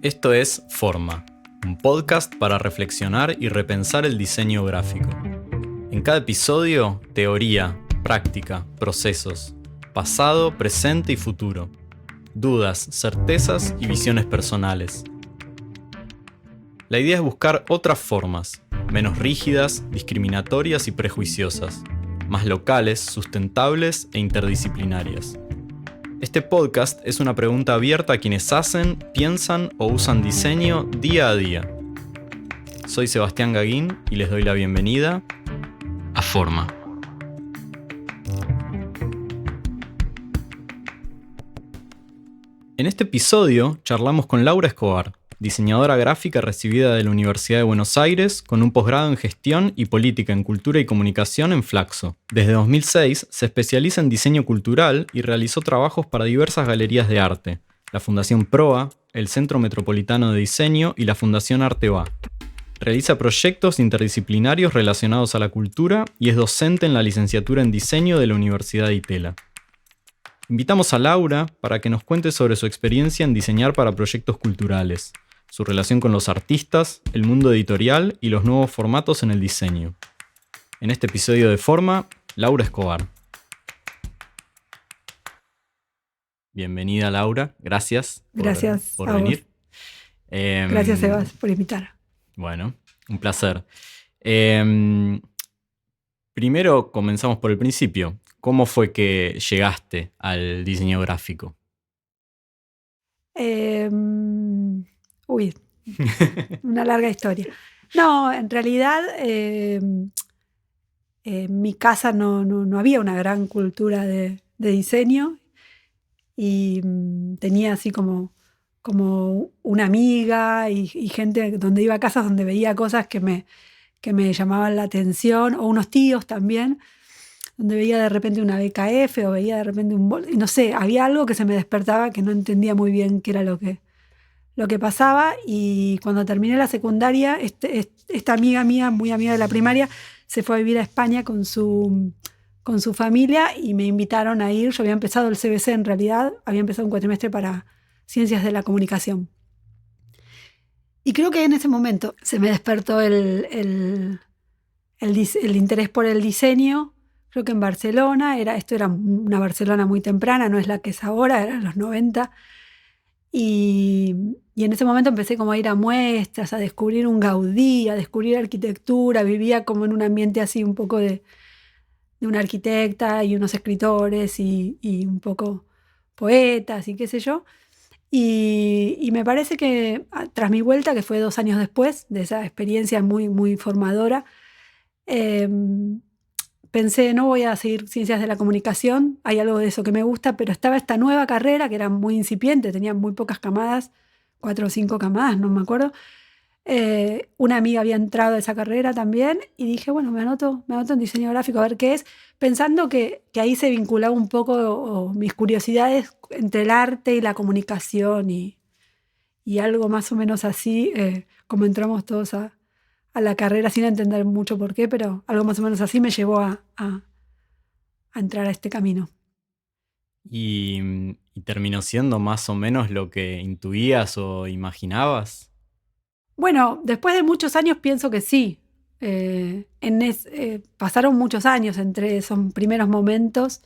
Esto es Forma, un podcast para reflexionar y repensar el diseño gráfico. En cada episodio, teoría, práctica, procesos, pasado, presente y futuro, dudas, certezas y visiones personales. La idea es buscar otras formas, menos rígidas, discriminatorias y prejuiciosas, más locales, sustentables e interdisciplinarias. Este podcast es una pregunta abierta a quienes hacen, piensan o usan diseño día a día. Soy Sebastián Gaguín y les doy la bienvenida a Forma. En este episodio charlamos con Laura Escobar, diseñadora gráfica recibida de la Universidad de Buenos Aires con un posgrado en Gestión y Política en Cultura y Comunicación en Flaxo. Desde 2006 se especializa en diseño cultural y realizó trabajos para diversas galerías de arte, la Fundación PROA, el Centro Metropolitano de Diseño y la Fundación Arteba. Realiza proyectos interdisciplinarios relacionados a la cultura y es docente en la licenciatura en Diseño de la Universidad de Itela. Invitamos a Laura para que nos cuente sobre su experiencia en diseñar para proyectos culturales, su relación con los artistas, el mundo editorial y los nuevos formatos en el diseño. En este episodio de Forma, Laura Escobar. Bienvenida, Laura. Gracias por venir. Gracias, Sebas, por invitar. Bueno, un placer. Primero comenzamos por el principio. ¿Cómo fue que llegaste al diseño gráfico? Una larga historia. No, en realidad en mi casa no había una gran cultura de diseño y tenía así como una amiga y gente donde iba a casas donde veía cosas que me llamaban la atención, o unos tíos también, donde veía de repente una BKF o veía de repente y no sé, había algo que se me despertaba que no entendía muy bien qué era lo que pasaba. Y cuando terminé la secundaria, esta amiga mía, muy amiga de la primaria, se fue a vivir a España con su familia y me invitaron a ir. Yo había empezado el CBC, en realidad había empezado un cuatrimestre para Ciencias de la Comunicación. Y creo que en ese momento se me despertó el interés por el diseño. Creo que en Barcelona, esto era una Barcelona muy temprana, no es la que es ahora, eran los 90. Y en ese momento empecé como a ir a muestras, a descubrir un Gaudí, a descubrir arquitectura. Vivía como en un ambiente así un poco de una arquitecta y unos escritores y un poco poetas y qué sé yo. Y me parece que tras mi vuelta, que fue 2 años después de esa experiencia muy, muy formadora, pensé, no voy a seguir Ciencias de la Comunicación, hay algo de eso que me gusta, pero estaba esta nueva carrera que era muy incipiente, tenía muy pocas camadas, 4 o 5 camadas, no me acuerdo. Una amiga había entrado a esa carrera también y dije, bueno, me anoto en diseño gráfico a ver qué es, pensando que ahí se vinculaba un poco mis curiosidades entre el arte y la comunicación y algo más o menos así, como entramos todos a la carrera sin entender mucho por qué, pero algo más o menos así me llevó a entrar a este camino. ¿Y terminó siendo más o menos lo que intuías o imaginabas? Bueno, después de muchos años pienso que sí. Pasaron muchos años entre esos primeros momentos.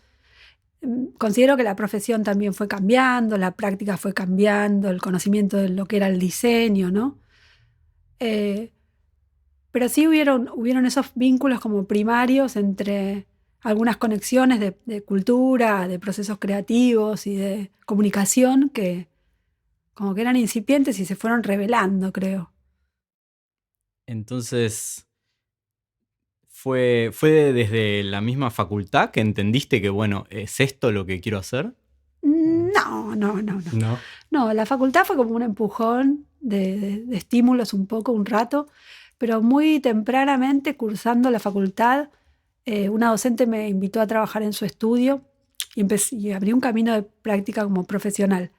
Considero que la profesión también fue cambiando, la práctica fue cambiando, el conocimiento de lo que era el diseño, ¿no? Pero sí hubieron esos vínculos como primarios entre algunas conexiones de cultura, de procesos creativos y de comunicación que como que eran incipientes y se fueron revelando, creo. Entonces, ¿fue desde la misma facultad que entendiste que, bueno, es esto lo que quiero hacer? No. ¿No? No, la facultad fue como un empujón de estímulos un poco, un rato, pero muy tempranamente cursando la facultad, una docente me invitó a trabajar en su estudio y abrí un camino de práctica como profesional.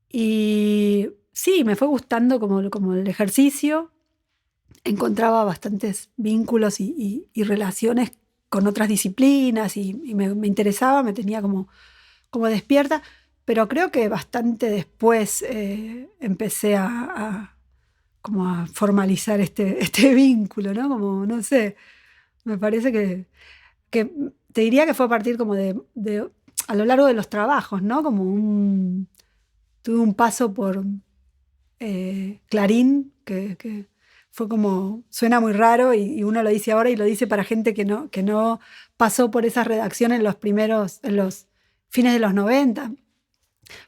Y sí, me fue gustando como el ejercicio. Encontraba bastantes vínculos y relaciones con otras disciplinas y me interesaba, me tenía como despierta, pero creo que bastante después empecé como a formalizar este vínculo, ¿no? Como, no sé, me parece que te diría que fue a partir como a lo largo de los trabajos, ¿no? Tuve un paso por Clarín, que fue como, suena muy raro y uno lo dice ahora y lo dice para gente que no pasó por esa redacción en los fines de los 90,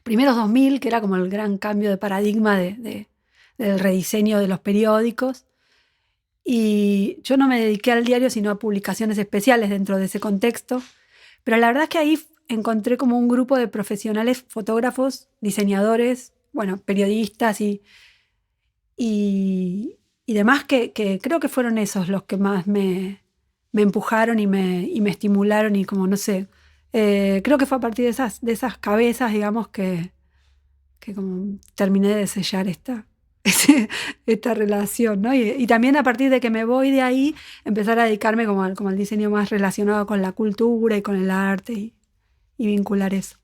primeros 2000, que era como el gran cambio de paradigma del rediseño de los periódicos. Y yo no me dediqué al diario, sino a publicaciones especiales dentro de ese contexto. Pero la verdad es que ahí encontré como un grupo de profesionales, fotógrafos, diseñadores, bueno, periodistas y demás que creo que fueron esos los que más me empujaron y me estimularon y como, no sé, creo que fue a partir de esas cabezas, digamos, que como terminé de sellar esta relación, ¿no? Y también a partir de que me voy de ahí, empezar a dedicarme como al diseño más relacionado con la cultura y con el arte y vincular eso.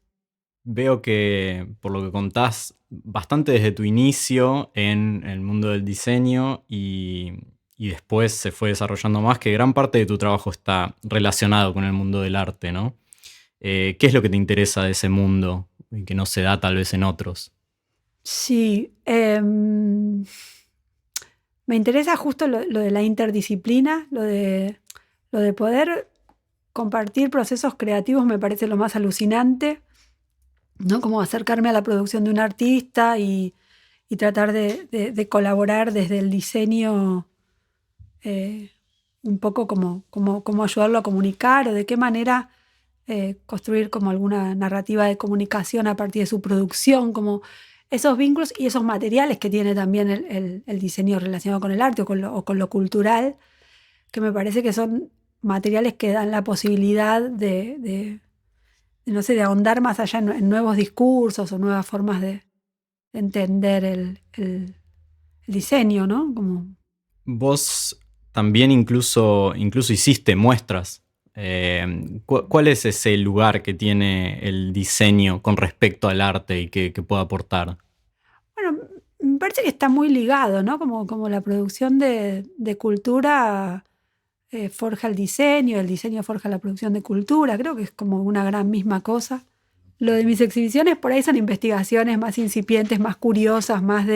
Veo que, por lo que contás, bastante desde tu inicio en el mundo del diseño y después se fue desarrollando más, que gran parte de tu trabajo está relacionado con el mundo del arte, ¿no? ¿Qué es lo que te interesa de ese mundo y que no se da tal vez en otros? Sí, me interesa justo lo de la interdisciplina, lo de poder compartir procesos creativos me parece lo más alucinante, ¿no? Como acercarme a la producción de un artista y tratar de colaborar desde el diseño, eh, un poco como ayudarlo a comunicar o de qué manera construir como alguna narrativa de comunicación a partir de su producción, como esos vínculos y esos materiales que tiene también el diseño relacionado con el arte o con lo cultural, que me parece que son materiales que dan la posibilidad no sé, de ahondar más allá en nuevos discursos o nuevas formas de entender el diseño, ¿no? Como, Vos también incluso hiciste muestras. ¿Cuál es ese lugar que tiene el diseño con respecto al arte y que puede aportar? bueno, me parece que está muy ligado, ¿no? Como la producción de cultura forja el diseño forja la producción de cultura, creo que es como una gran misma cosa. Lo de mis exhibiciones por ahí son investigaciones más incipientes, más curiosas, más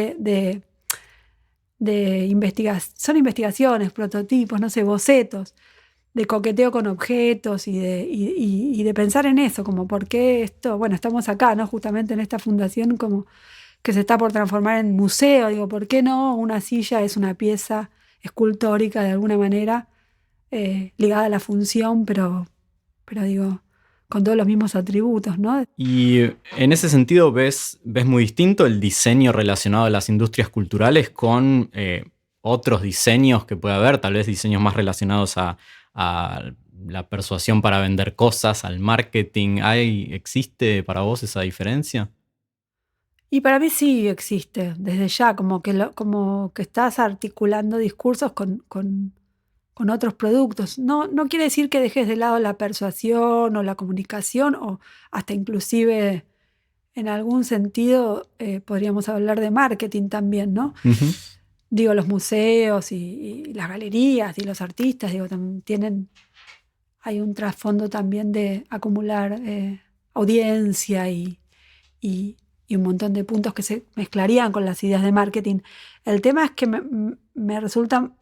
son investigaciones, prototipos, no sé, bocetos, de coqueteo con objetos y de pensar en eso, como por qué esto, bueno, estamos acá, ¿no? Justamente en esta fundación como que se está por transformar en museo, digo, ¿por qué no? Una silla es una pieza escultórica de alguna manera ligada a la función, pero digo, con todos los mismos atributos, ¿no? Y en ese sentido, ¿ves muy distinto el diseño relacionado a las industrias culturales con otros diseños que puede haber? Tal vez diseños más relacionados a la persuasión para vender cosas, al marketing. ¿Existe para vos esa diferencia? Y para mí sí existe, desde ya, como que estás articulando discursos con otros productos. No quiere decir que dejes de lado la persuasión o la comunicación o hasta inclusive en algún sentido podríamos hablar de marketing también, ¿no? Ujú. Digo, los museos y las galerías y los artistas, digo, hay un trasfondo también de acumular audiencia y un montón de puntos que se mezclarían con las ideas de marketing. El tema es que me resulta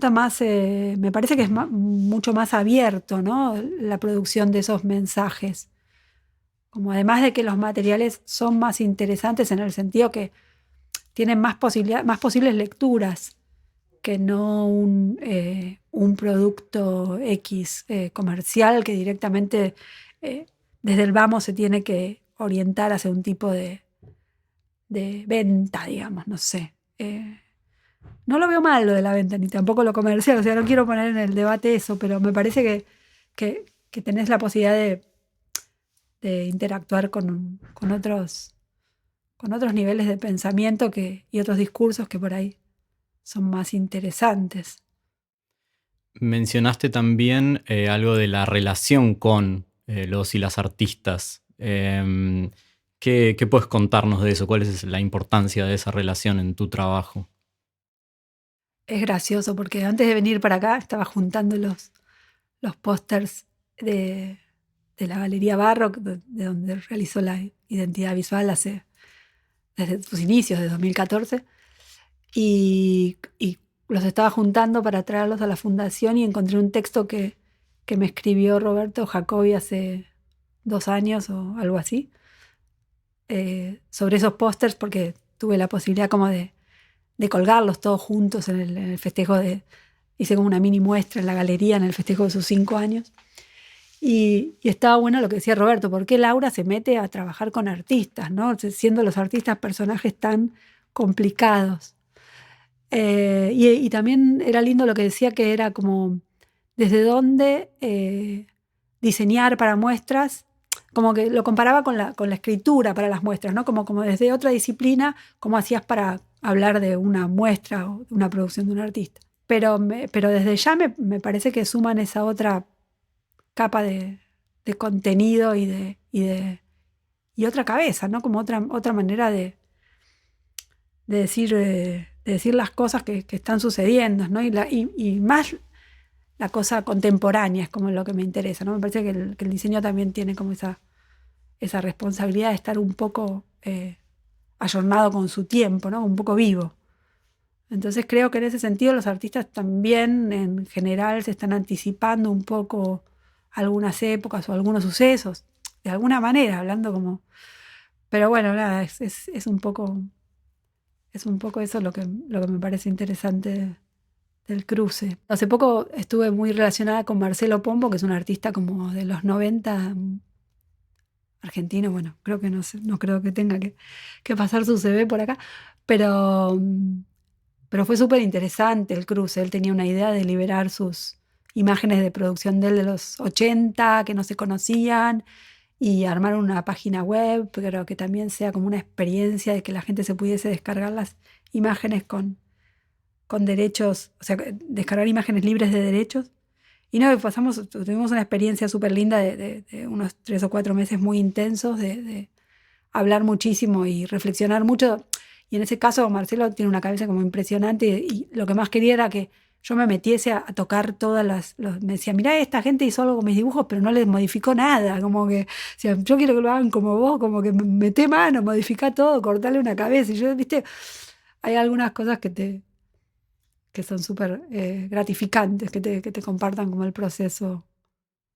más, me parece que es mucho más abierto, ¿no? La producción de esos mensajes. Como además de que los materiales son más interesantes en el sentido que tienen más posibles lecturas que no un producto X comercial que directamente desde el vamos se tiene que orientar hacia un tipo de venta, digamos, no sé. No lo veo mal lo de la venta, ni tampoco lo comercial, o sea, no quiero poner en el debate eso, pero me parece que tenés la posibilidad de interactuar con otros niveles de pensamiento y otros discursos que por ahí son más interesantes. Mencionaste también algo de la relación con los y las artistas. ¿Qué puedes contarnos de eso? ¿Cuál es la importancia de esa relación en tu trabajo? Es gracioso porque antes de venir para acá estaba juntando los pósters de la Galería Barrock, de donde realizó la identidad visual desde sus inicios, de 2014, y los estaba juntando para traerlos a la fundación y encontré un texto que me escribió Roberto Jacobi hace 2 años o algo así, sobre esos pósters, porque tuve la posibilidad como de colgarlos todos juntos en el festejo hice como una mini muestra en la galería en el festejo de sus 5 años. Y estaba bueno lo que decía Roberto, ¿por qué Laura se mete a trabajar con artistas, ¿no? Siendo los artistas personajes tan complicados? Y también era lindo lo que decía, que era como desde dónde diseñar para muestras, como que lo comparaba con la escritura para las muestras, ¿no? Como desde otra disciplina, cómo hacías para hablar de una muestra o de una producción de un artista. Pero desde ya me parece que suman esa otra capa de contenido y otra cabeza, ¿no? Como otra manera de decir las cosas que están sucediendo, ¿no? Y más la cosa contemporánea es como lo que me interesa, ¿no? Me parece que el diseño también tiene como esa responsabilidad de estar un poco ayornado con su tiempo, ¿no? Un poco vivo. Entonces creo que en ese sentido los artistas también en general se están anticipando un poco algunas épocas o algunos sucesos, de alguna manera, hablando como... Pero bueno, nada, es un poco eso lo que me parece interesante del cruce. Hace poco estuve muy relacionada con Marcelo Pombo, que es un artista como de los 90, argentino. Bueno, creo que no creo que tenga que pasar su CV por acá, pero fue súper interesante el cruce. Él tenía una idea de liberar sus imágenes de producción de él de los 80 que no se conocían y armar una página web, pero que también sea como una experiencia de que la gente se pudiese descargar las imágenes con derechos, o sea, descargar imágenes libres de derechos. Y no, tuvimos una experiencia súper linda de unos 3 o 4 meses muy intensos de hablar muchísimo y reflexionar mucho. Y en ese caso Marcelo tiene una cabeza como impresionante y lo que más quería era que yo me metiese a tocar todas me decía, mirá, esta gente hizo algo con mis dibujos, pero no les modificó nada. Como que, o sea, yo quiero que lo hagan como vos, como que meté mano, modificá todo, cortale una cabeza. Y yo, viste, hay algunas cosas que son súper gratificantes, que te compartan como el proceso.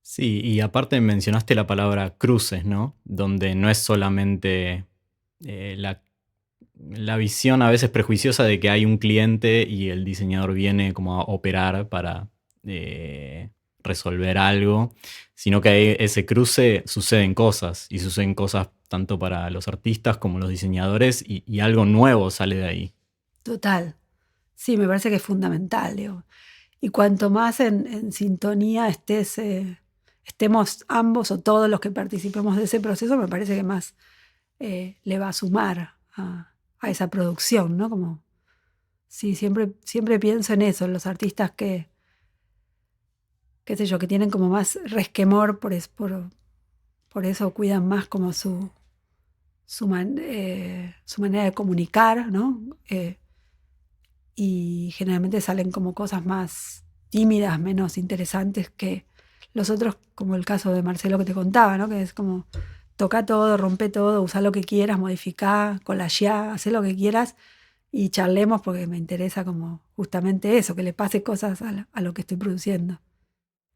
Sí, y aparte mencionaste la palabra cruces, ¿no? Donde no es solamente la visión a veces prejuiciosa de que hay un cliente y el diseñador viene como a operar para resolver algo, sino que ahí ese cruce suceden cosas, y suceden cosas tanto para los artistas como los diseñadores, y algo nuevo sale de ahí. Total. Sí, me parece que es fundamental, digo. Y cuanto más en sintonía estemos ambos o todos los que participemos de ese proceso, me parece que más le va a sumar a esa producción, ¿no? Como, sí, siempre pienso en eso, en los artistas que, qué sé yo, que tienen como más resquemor por eso cuidan más como su manera de comunicar, ¿no? Y generalmente salen como cosas más tímidas, menos interesantes que los otros, como el caso de Marcelo que te contaba, ¿no? Que es como toca todo, rompe todo, usa lo que quieras, modificá, collageá, hacé lo que quieras y charlemos porque me interesa como justamente eso, que le pase cosas a lo que estoy produciendo.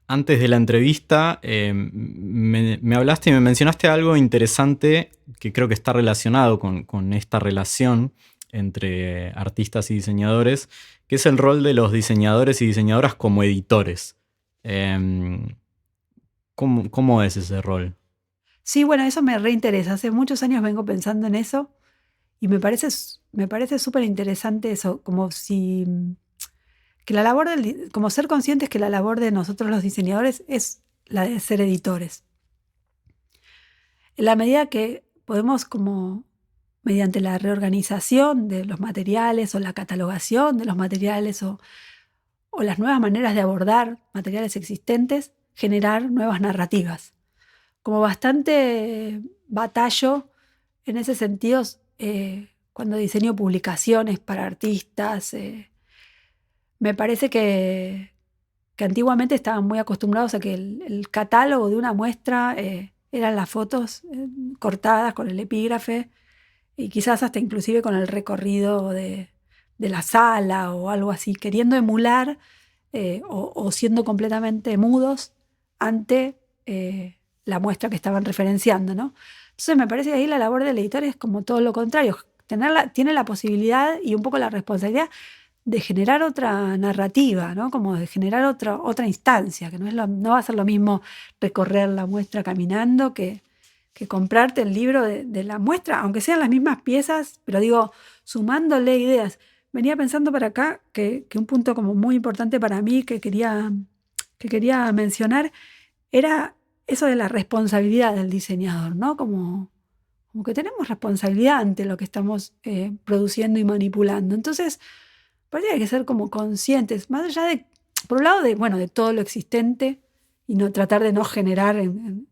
Antes de la entrevista me hablaste y me mencionaste algo interesante que creo que está relacionado con esta relación entre artistas y diseñadores, que es el rol de los diseñadores y diseñadoras como editores. ¿Cómo es ese rol? Sí, bueno, eso me reinteresa. Hace muchos años vengo pensando en eso y me parece súper interesante eso, como si... que la labor como ser conscientes que la labor de nosotros los diseñadores es la de ser editores. En la medida que podemos como mediante la reorganización de los materiales o la catalogación de los materiales o las nuevas maneras de abordar materiales existentes, generar nuevas narrativas. como bastante batallo en ese sentido cuando diseño publicaciones para artistas. Me parece que antiguamente estaban muy acostumbrados a que el catálogo de una muestra eran las fotos cortadas con el epígrafe y quizás hasta inclusive con el recorrido de la sala o algo así, queriendo emular o siendo completamente mudos ante la muestra que estaban referenciando, ¿no? Entonces me parece que ahí la labor del editor es como todo lo contrario, tiene la posibilidad y un poco la responsabilidad de generar otra narrativa, ¿no? Como de generar otra instancia, que no va a ser lo mismo recorrer la muestra caminando que comprarte el libro de la muestra, aunque sean las mismas piezas, pero digo, sumándole ideas. Venía pensando para acá que un punto como muy importante para mí que quería mencionar era eso de la responsabilidad del diseñador, ¿no? Como que tenemos responsabilidad ante lo que estamos produciendo y manipulando. Entonces, parece que hay que ser como conscientes, más allá de, por un lado, de todo lo existente y no tratar de no generar en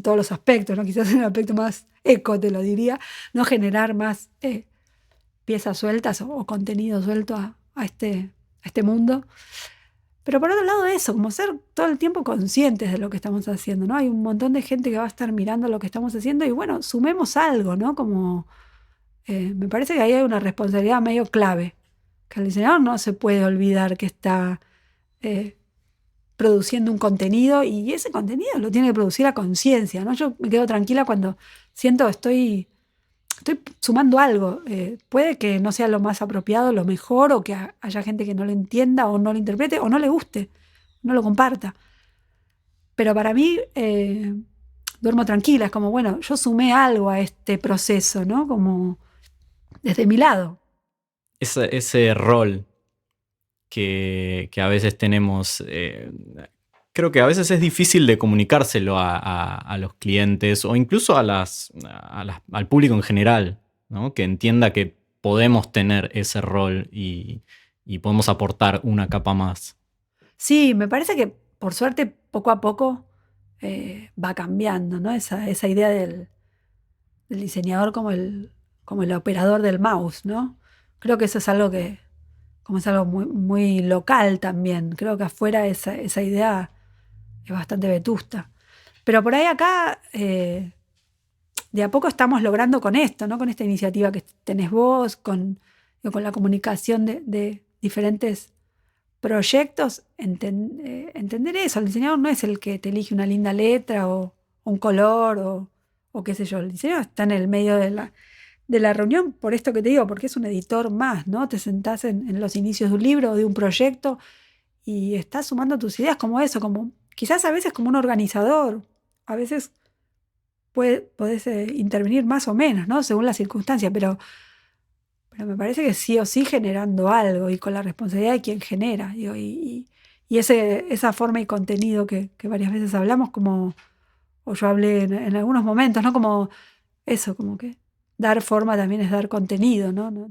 todos los aspectos, ¿no? Quizás en el aspecto más eco, te lo diría, no generar más piezas sueltas o contenido suelto a este mundo. Pero por otro lado eso, como ser todo el tiempo conscientes de lo que estamos haciendo, ¿no? Hay un montón de gente que va a estar mirando lo que estamos haciendo y bueno, sumemos algo, ¿no? Como me parece que ahí hay una responsabilidad medio clave, que el diseñador no se puede olvidar que está produciendo un contenido y ese contenido lo tiene que producir a conciencia, ¿no? Yo me quedo tranquila cuando siento que estoy sumando algo. Puede que no sea lo más apropiado, lo mejor, o que haya gente que no lo entienda o no lo interprete o no le guste, no lo comparta. Pero para mí, duermo tranquila, es como, bueno, yo sumé algo a este proceso, ¿no? Como desde mi lado. Ese rol que a veces tenemos, creo que a veces es difícil de comunicárselo a los clientes o incluso al público en general, ¿no? Que entienda que podemos tener ese rol y podemos aportar una capa más. Sí, me parece que por suerte poco a poco va cambiando, ¿no? Esa idea del diseñador como el operador del mouse, ¿no? Creo que eso es algo como es algo muy, muy local también. Creo que afuera esa idea es bastante vetusta. Pero por ahí acá, de a poco estamos logrando con esto, ¿no? Con esta iniciativa que tenés vos, con la comunicación de diferentes proyectos, entender eso. El diseñador no es el que te elige una linda letra o un color o qué sé yo. El diseñador está en el medio de la reunión, por esto que te digo, porque es un editor más, ¿no? Te sentás en los inicios de un libro o de un proyecto y estás sumando tus ideas como eso, como quizás a veces como un organizador, a veces podés intervenir más o menos, ¿no? Según la circunstancia, pero me parece que sí o sí generando algo y con la responsabilidad de quien genera, digo, y esa forma y contenido que varias veces hablamos, como, o yo hablé en algunos momentos, ¿no? Como eso, como que dar forma también es dar contenido, ¿no?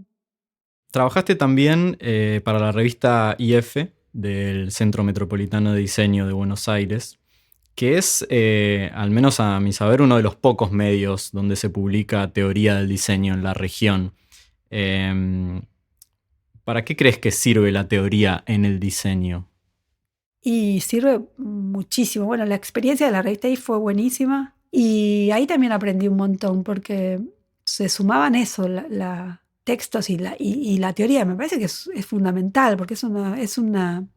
Trabajaste también para la revista IF del Centro Metropolitano de Diseño de Buenos Aires, que es, al menos a mi saber, uno de los pocos medios donde se publica teoría del diseño en la región. ¿Para qué crees que sirve la teoría en el diseño? Y sirve muchísimo. Bueno, la experiencia de la revista ahí fue buenísima y ahí también aprendí un montón porque se sumaban eso, textos y la teoría. Me parece que es fundamental porque son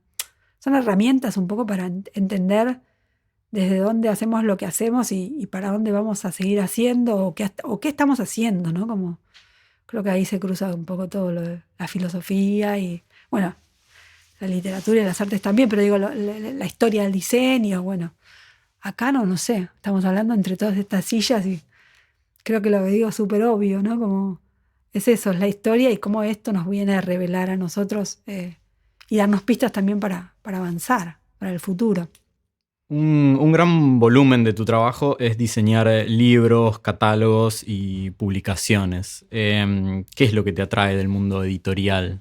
herramientas un poco para entender desde dónde hacemos lo que hacemos y para dónde vamos a seguir haciendo o qué estamos haciendo, ¿no? Como creo que ahí se cruza un poco todo lo de la filosofía y, bueno, la literatura y las artes también, pero digo, la historia del diseño, bueno, acá no sé, estamos hablando entre todas estas sillas y creo que lo digo súper obvio, ¿no? Como es eso, es la historia y cómo esto nos viene a revelar a nosotros y darnos pistas también para avanzar, para el futuro. Un gran volumen de tu trabajo es diseñar libros, catálogos y publicaciones. ¿Qué es lo que te atrae del mundo editorial?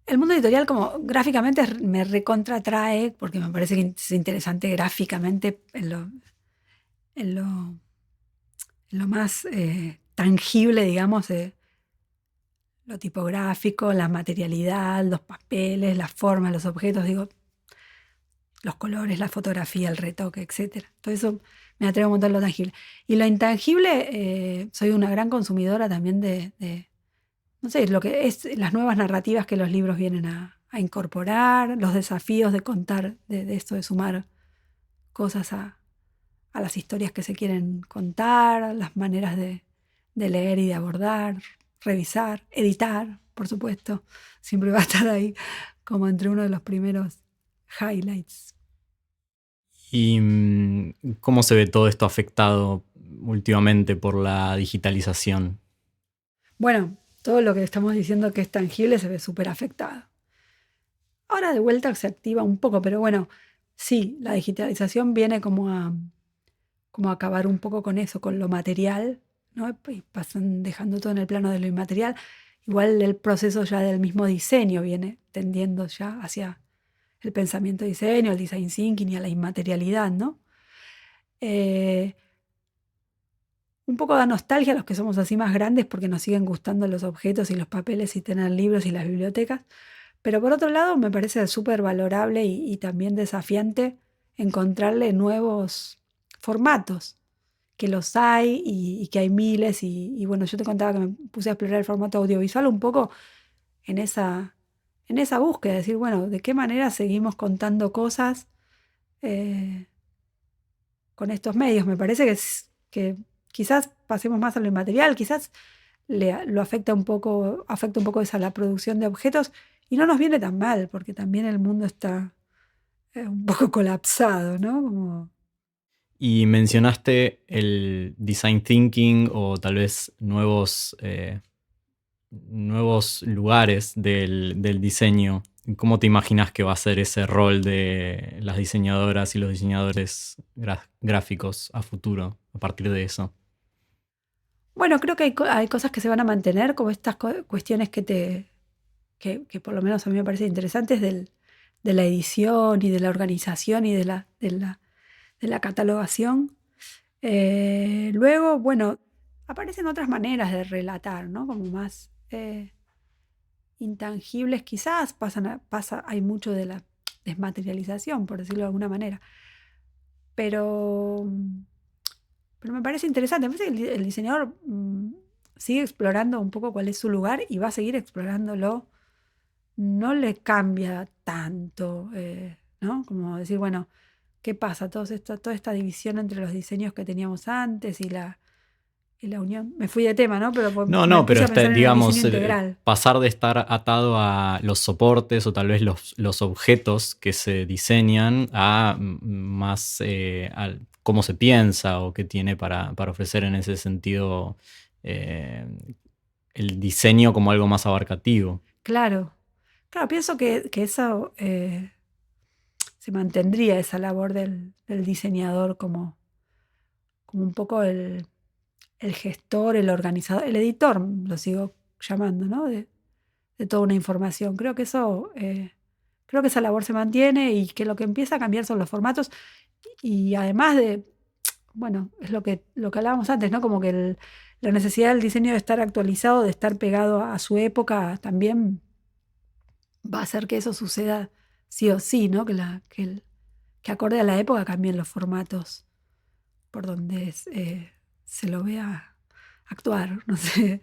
El mundo editorial como gráficamente me recontratrae porque me parece que es interesante gráficamente en lo más tangible, digamos, lo tipográfico, la materialidad, los papeles, las formas, los objetos, digo, los colores, la fotografía, el retoque, etc. Todo eso me atrevo a montar lo tangible. Y lo intangible, soy una gran consumidora también no sé, lo que es las nuevas narrativas que los libros vienen a incorporar, los desafíos de contar, de esto de sumar cosas a las historias que se quieren contar, las maneras de leer y de abordar, revisar, editar, por supuesto. Siempre va a estar ahí como entre uno de los primeros highlights. ¿Y cómo se ve todo esto afectado últimamente por la digitalización? Bueno, todo lo que estamos diciendo que es tangible se ve súper afectado. Ahora de vuelta se activa un poco, pero bueno, sí, la digitalización viene como a acabar un poco con eso, con lo material, ¿no? Y pasan dejando todo en el plano de lo inmaterial. Igual el proceso ya del mismo diseño viene tendiendo ya hacia el pensamiento de diseño, el design thinking y a la inmaterialidad, ¿no? Un poco da nostalgia a los que somos así más grandes porque nos siguen gustando los objetos y los papeles y tener libros y las bibliotecas. Pero por otro lado me parece súper valorable y también desafiante encontrarle nuevos formatos, que los hay y que hay miles. Y bueno, yo te contaba que me puse a explorar el formato audiovisual un poco en esa búsqueda, de decir, bueno, ¿de qué manera seguimos contando cosas con estos medios? Me parece que quizás pasemos más a lo inmaterial, quizás lo afecta un poco esa la producción de objetos y no nos viene tan mal, porque también el mundo está un poco colapsado, ¿no? Y mencionaste el design thinking o tal vez nuevos lugares del diseño. ¿Cómo te imaginas que va a ser ese rol de las diseñadoras y los diseñadores gráficos a futuro a partir de eso? Bueno, creo que hay cosas que se van a mantener, como estas cuestiones que por lo menos a mí me parecen interesantes de la edición y de la organización y de la catalogación. Luego, bueno, aparecen otras maneras de relatar, ¿no? Como más intangibles quizás, hay mucho de la desmaterialización, por decirlo de alguna manera. Pero me parece interesante. Me parece que el diseñador sigue explorando un poco cuál es su lugar y va a seguir explorándolo. No le cambia tanto, ¿no? Como decir, bueno, ¿qué pasa? Toda esta división entre los diseños que teníamos antes y la unión. Me fui de tema, ¿no? Pero me No, pero puse a pensar en el digamos, diseño integral. pasar de estar atado a los soportes o tal vez los objetos que se diseñan a más cómo se piensa o qué tiene para ofrecer en ese sentido eh, el diseño como algo más abarcativo. Claro, pienso que eso se mantendría, esa labor del diseñador como un poco el gestor, el organizador, el editor, lo sigo llamando, ¿no? De toda una información. Creo que esa labor se mantiene y que lo que empieza a cambiar son los formatos y además bueno, es lo que hablábamos antes, ¿no? Como que la necesidad del diseño de estar actualizado, de estar pegado a su época, también va a hacer que eso suceda sí o sí, ¿no? Que acorde a la época cambien los formatos por donde se lo vea actuar, no sé.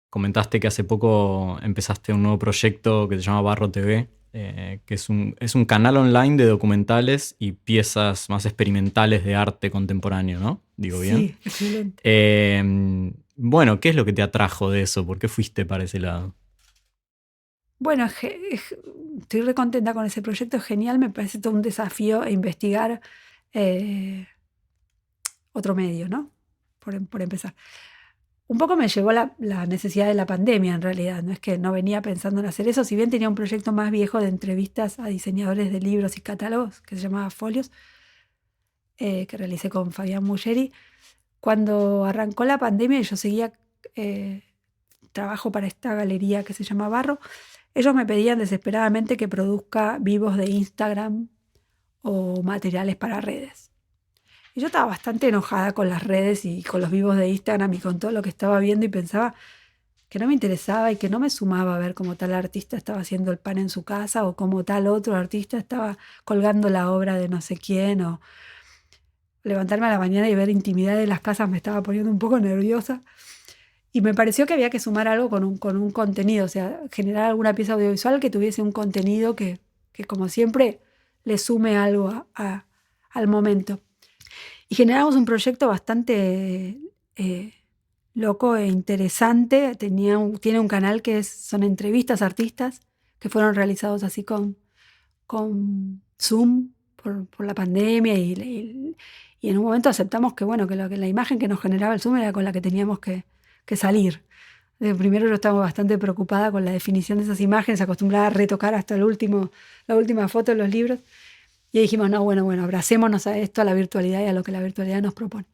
Comentaste que hace poco empezaste un nuevo proyecto que se llama Barro TV, que es un canal online de documentales y piezas más experimentales de arte contemporáneo, ¿no? Digo bien. Sí, excelente. Bueno, ¿qué es lo que te atrajo de eso? ¿Por qué fuiste para ese lado? Bueno, estoy re contenta con ese proyecto, es genial, me parece todo un desafío investigar otro medio, ¿no? Por empezar. Un poco me llevó la necesidad de la pandemia, en realidad. No es que no venía pensando en hacer eso, si bien tenía un proyecto más viejo de entrevistas a diseñadores de libros y catálogos, que se llamaba Folios, que realicé con Fabián Muggeri. Cuando arrancó la pandemia y yo seguía trabajo para esta galería que se llama Barro, ellos me pedían desesperadamente que produzca vivos de Instagram o materiales para redes. Y yo estaba bastante enojada con las redes y con los vivos de Instagram y con todo lo que estaba viendo y pensaba que no me interesaba y que no me sumaba a ver cómo tal artista estaba haciendo el pan en su casa o cómo tal otro artista estaba colgando la obra de no sé quién, o levantarme a la mañana y ver intimidad de las casas me estaba poniendo un poco nerviosa. Y me pareció que había que sumar algo con un contenido, o sea, generar alguna pieza audiovisual que tuviese un contenido que como siempre, le sume algo al momento. Y generamos un proyecto bastante loco e interesante. Tiene un canal que son entrevistas a artistas que fueron realizados así con Zoom por la pandemia y en un momento aceptamos que, bueno, que la imagen que nos generaba el Zoom era con la que teníamos que salir. Primero yo estaba bastante preocupada con la definición de esas imágenes, acostumbrada a retocar hasta la última foto de los libros. Y dijimos, no, bueno, abracémonos a esto, a la virtualidad y a lo que la virtualidad nos propone.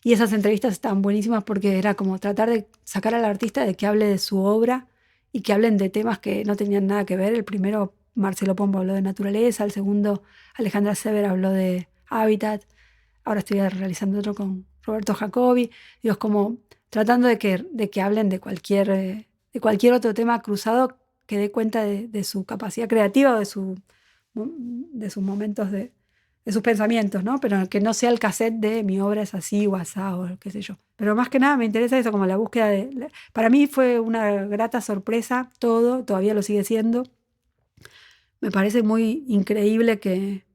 Y esas entrevistas estaban buenísimas porque era como tratar de sacar al artista de que hable de su obra y que hablen de temas que no tenían nada que ver. El primero, Marcelo Pombo habló de naturaleza, el segundo, Alejandra Sever habló de hábitat. Ahora estoy realizando otro con Roberto Jacobi. Digo, es como tratando de que hablen de cualquier otro tema cruzado que dé cuenta de su capacidad creativa o de sus momentos de sus pensamientos, ¿no? Pero que no sea el cassette de mi obra es así o asá o qué sé yo. Pero más que nada me interesa eso, como la búsqueda para mí fue una grata sorpresa todo, todavía lo sigue siendo. Me parece muy increíble que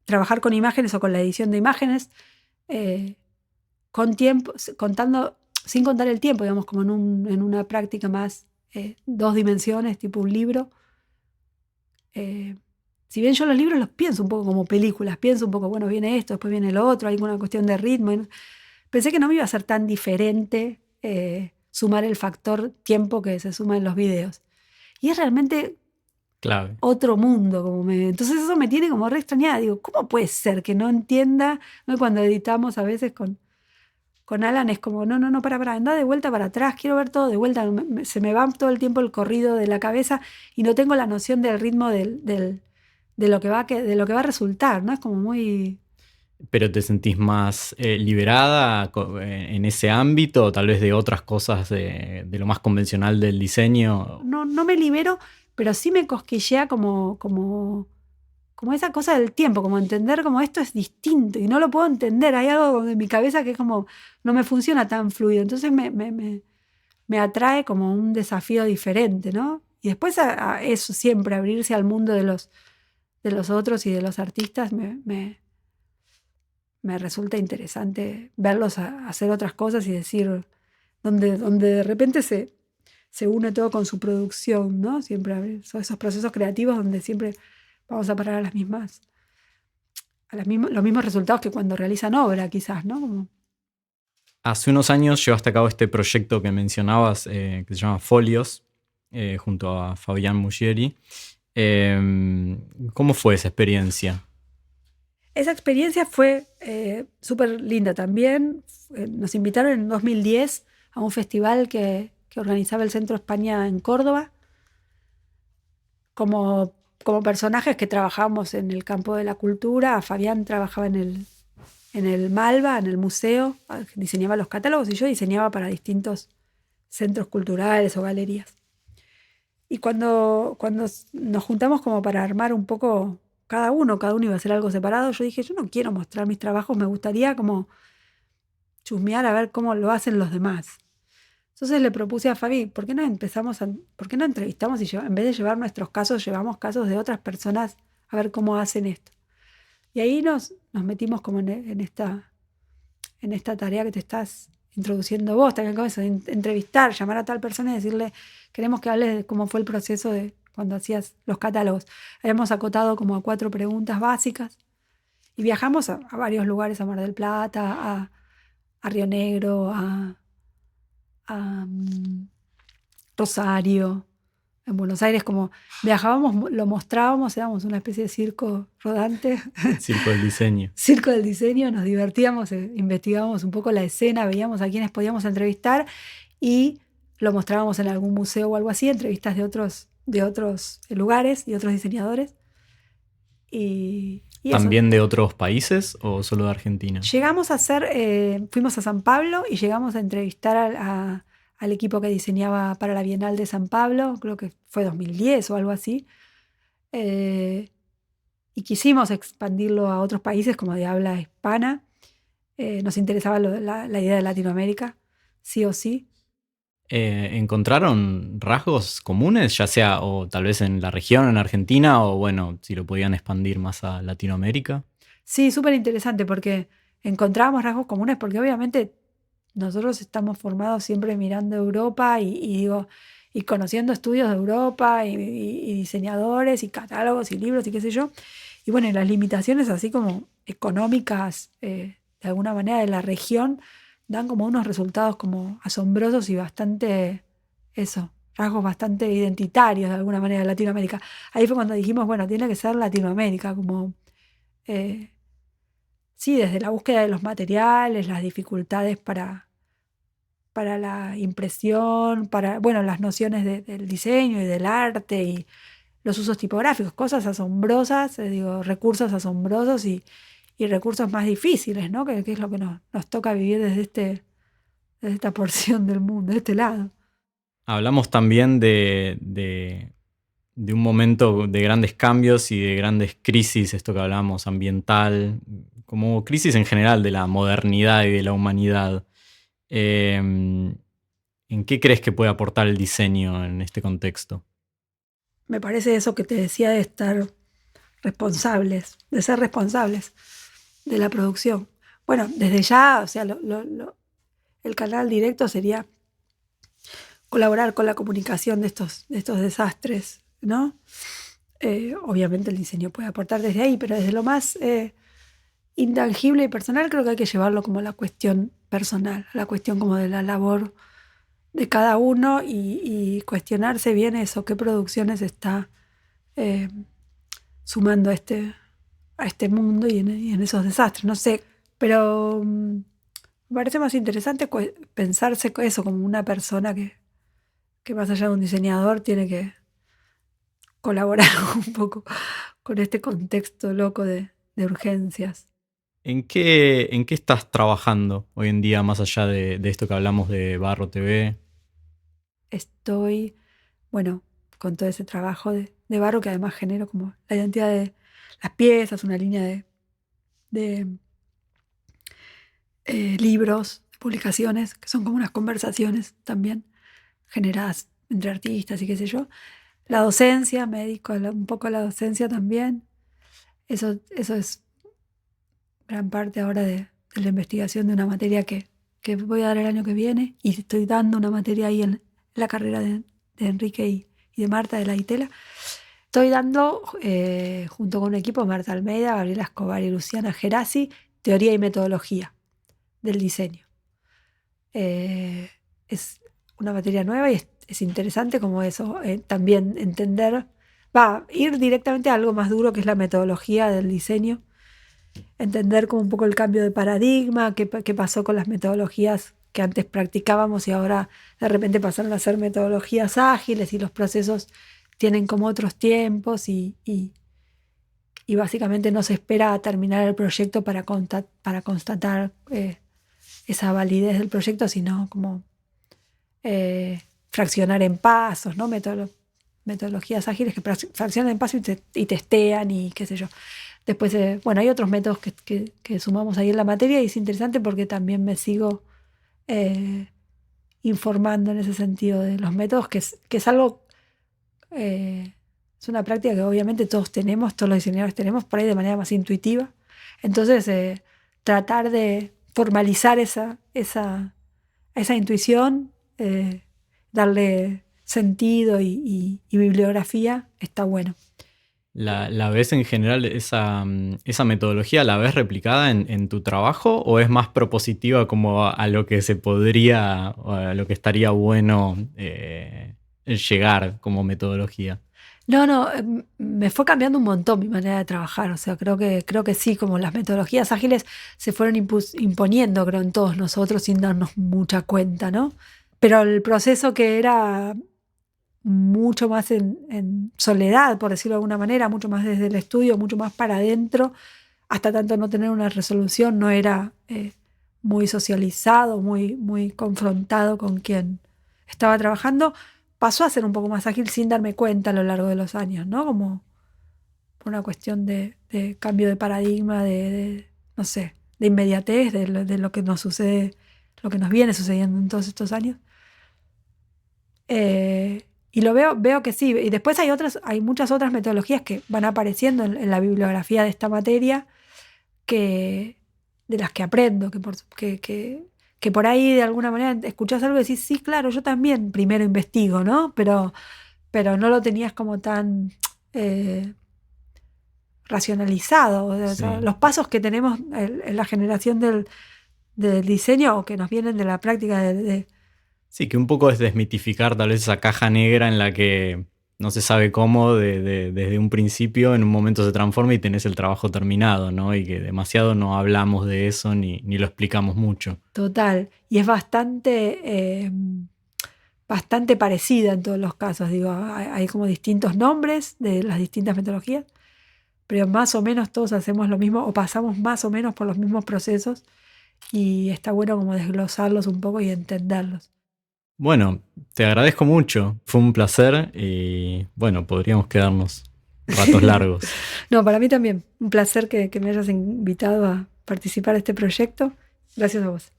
trabajar con imágenes o con la edición de imágenes con tiempo, sin contar el tiempo, digamos, como en una práctica más 2 dimensiones, tipo un libro. Si bien yo los libros los pienso un poco como películas, pienso un poco, bueno, viene esto, después viene lo otro, hay alguna cuestión de ritmo. Pensé que no me iba a ser tan diferente sumar el factor tiempo que se suma en los videos. Y es realmente clave. Otro mundo. Entonces eso me tiene como re extrañada. Digo, ¿cómo puede ser que no entienda? ¿No? Cuando editamos a veces con Alan es como, no, para, anda de vuelta para atrás, quiero ver todo de vuelta. Se me va todo el tiempo el corrido de la cabeza y no tengo la noción del ritmo de lo que va a resultar, ¿no? Es como muy... ¿Pero te sentís más liberada en ese ámbito, tal vez de otras cosas de lo más convencional del diseño? No me libero, pero sí me cosquillea como esa cosa del tiempo, como entender como esto es distinto y no lo puedo entender. Hay algo de mi cabeza que es como no me funciona tan fluido. Entonces me atrae como un desafío diferente, ¿no? Y después a eso siempre, abrirse al mundo de los otros y de los artistas, me resulta interesante verlos hacer otras cosas y decir, donde de repente se une todo con su producción, ¿no? Siempre son esos procesos creativos donde siempre vamos a parar a los mismos resultados que cuando realizan obra, quizás, ¿no? Hace unos años llevaste a cabo este proyecto que mencionabas, que se llama Folios, junto a Fabián Muggieri. ¿Cómo fue esa experiencia? Esa experiencia fue súper linda también. Nos invitaron en 2010 a un festival que organizaba el Centro España en Córdoba, como personajes que trabajábamos en el campo de la cultura. Fabián trabajaba en el Malva, en el museo, diseñaba los catálogos y yo diseñaba para distintos centros culturales o galerías. Y cuando nos juntamos como para armar un poco, cada uno iba a hacer algo separado, yo dije, yo no quiero mostrar mis trabajos, me gustaría como chusmear a ver cómo lo hacen los demás. Entonces le propuse a Fabi, ¿por qué no entrevistamos y en vez de llevar nuestros casos, llevamos casos de otras personas a ver cómo hacen esto? Y ahí nos metimos como en esta tarea que te estás introduciendo vos, también con eso, de entrevistar, llamar a tal persona y decirle, queremos que hables de cómo fue el proceso de cuando hacías los catálogos. Habíamos acotado como a 4 preguntas básicas y viajamos a varios lugares, a Mar del Plata, a Río Negro, a Rosario, en Buenos Aires, como viajábamos, lo mostrábamos, éramos una especie de circo rodante. Circo del diseño. Circo del diseño, nos divertíamos, investigábamos un poco la escena, veíamos a quienes podíamos entrevistar y lo mostrábamos en algún museo o algo así, entrevistas de otros lugares y otros diseñadores. Y Y eso. ¿También de otros países o solo de Argentina? Llegamos a hacer, fuimos a San Pablo y llegamos a entrevistar al equipo que diseñaba para la Bienal de San Pablo, creo que fue 2010 o algo así. Y quisimos expandirlo a otros países como de habla hispana. Nos interesaba la idea de Latinoamérica, sí o sí. ¿Encontraron rasgos comunes, ya sea o tal vez en la región, en Argentina, o bueno, si lo podían expandir más a Latinoamérica? Sí, súper interesante porque encontrábamos rasgos comunes porque obviamente nosotros estamos formados siempre mirando Europa y conociendo estudios de Europa y diseñadores y catálogos y libros y qué sé yo. Y bueno, y las limitaciones así como económicas de alguna manera de la región dan como unos resultados como asombrosos y bastante, rasgos bastante identitarios de alguna manera de Latinoamérica. Ahí fue cuando dijimos, bueno, tiene que ser Latinoamérica, como, sí, desde la búsqueda de los materiales, las dificultades para la impresión, para, bueno, las nociones del diseño y del arte y los usos tipográficos, cosas asombrosas, recursos asombrosos y recursos más difíciles, ¿no? Que es lo que nos toca vivir desde esta porción del mundo, de este lado. Hablamos también de un momento de grandes cambios y de grandes crisis, esto que hablábamos, ambiental, como crisis en general de la modernidad y de la humanidad. ¿En qué crees que puede aportar el diseño en este contexto? Me parece eso que te decía de estar responsables, de ser responsables de la producción. Bueno, desde ya, o sea, el canal directo sería colaborar con la comunicación de estos desastres, ¿no? Obviamente el diseño puede aportar desde ahí, pero desde lo más intangible y personal creo que hay que llevarlo como la cuestión personal, la cuestión como de la labor de cada uno y cuestionarse bien eso, qué producciones está sumando a este mundo y en esos desastres, no sé, pero me parece más interesante pensarse eso como una persona que más allá de un diseñador tiene que colaborar un poco con este contexto loco de urgencias. ¿En qué estás trabajando hoy en día, más allá de esto que hablamos de Barro TV? Estoy, bueno, con todo ese trabajo de barro que además genero como la identidad de las piezas, una línea de libros, publicaciones, que son como unas conversaciones también generadas entre artistas y qué sé yo. La docencia, me dedico un poco a la docencia también. Eso es gran parte ahora de la investigación de una materia que voy a dar el año que viene y estoy dando una materia ahí en la carrera de Enrique y de Marta de la Itela. Estoy dando, junto con un equipo, Marta Almeida, Gabriela Escobar y Luciana Gerasi, teoría y metodología del diseño. Es una materia nueva y es interesante como eso, también entender, ir directamente a algo más duro que es la metodología del diseño, entender como un poco el cambio de paradigma, qué pasó con las metodologías que antes practicábamos y ahora de repente pasaron a ser metodologías ágiles y los procesos tienen como otros tiempos y básicamente no se espera a terminar el proyecto para constatar esa validez del proyecto, sino como fraccionar en pasos, ¿no? Metodologías ágiles que fraccionan en pasos y testean y qué sé yo. Después, bueno, hay otros métodos que sumamos ahí en la materia y es interesante porque también me sigo informando en ese sentido de los métodos, que es algo, es una práctica que obviamente todos tenemos, todos los diseñadores tenemos, por ahí de manera más intuitiva. Entonces, tratar de formalizar esa intuición, darle sentido y bibliografía, está bueno. ¿La ves en general, esa metodología, la ves replicada en tu trabajo o es más propositiva como a lo que se podría, o a lo que estaría bueno llegar como metodología? No, me fue cambiando un montón mi manera de trabajar, o sea, creo que sí, como las metodologías ágiles se fueron imponiendo, creo, en todos nosotros sin darnos mucha cuenta, ¿no? Pero el proceso que era mucho más en soledad, por decirlo de alguna manera, mucho más desde el estudio, mucho más para adentro, hasta tanto no tener una resolución, no era muy socializado, muy confrontado con quien estaba trabajando. Pasó a ser un poco más ágil sin darme cuenta a lo largo de los años, ¿no? Como por una cuestión de cambio de paradigma, no sé, de inmediatez, de lo que nos sucede, lo que nos viene sucediendo en todos estos años. Y lo veo que sí. Y después hay muchas otras metodologías que van apareciendo en la bibliografía de esta materia de las que aprendo, que por ahí de alguna manera escuchás algo y decís, sí, claro, yo también primero investigo, ¿no? Pero no lo tenías como tan racionalizado. O sea, los pasos que tenemos en la generación del diseño o que nos vienen de la práctica Sí, que un poco es desmitificar tal vez esa caja negra en la que no se sabe cómo desde un principio en un momento se transforma y tenés el trabajo terminado, ¿no? Y que demasiado no hablamos de eso ni lo explicamos mucho. Total. Y es bastante parecida en todos los casos. Digo, hay como distintos nombres de las distintas metodologías, pero más o menos todos hacemos lo mismo o pasamos más o menos por los mismos procesos y está bueno como desglosarlos un poco y entenderlos. Bueno, te agradezco mucho. Fue un placer y bueno, podríamos quedarnos ratos largos. No, para mí también. Un placer que me hayas invitado a participar de este proyecto. Gracias a vos.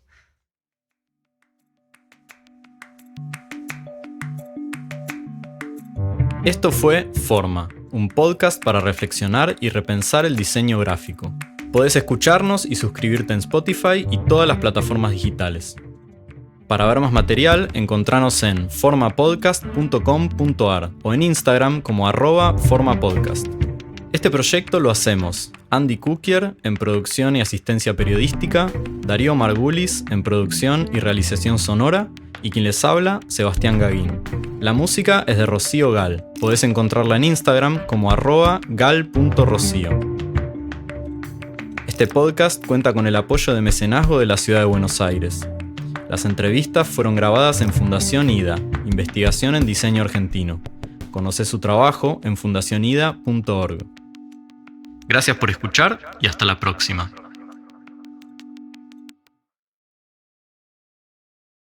Esto fue Forma, un podcast para reflexionar y repensar el diseño gráfico. Podés escucharnos y suscribirte en Spotify y todas las plataformas digitales. Para ver más material, encontranos en formapodcast.com.ar o en Instagram como @formapodcast. Este proyecto lo hacemos Andy Kukier en producción y asistencia periodística, Darío Margulis en producción y realización sonora y quien les habla, Sebastián Gaguín. La música es de Rocío Gal. Podés encontrarla en Instagram como @gal.rocío. Este podcast cuenta con el apoyo de mecenazgo de la Ciudad de Buenos Aires. Las entrevistas fueron grabadas en Fundación IDA, Investigación en Diseño Argentino. Conocé su trabajo en fundacionida.org. Gracias por escuchar y hasta la próxima.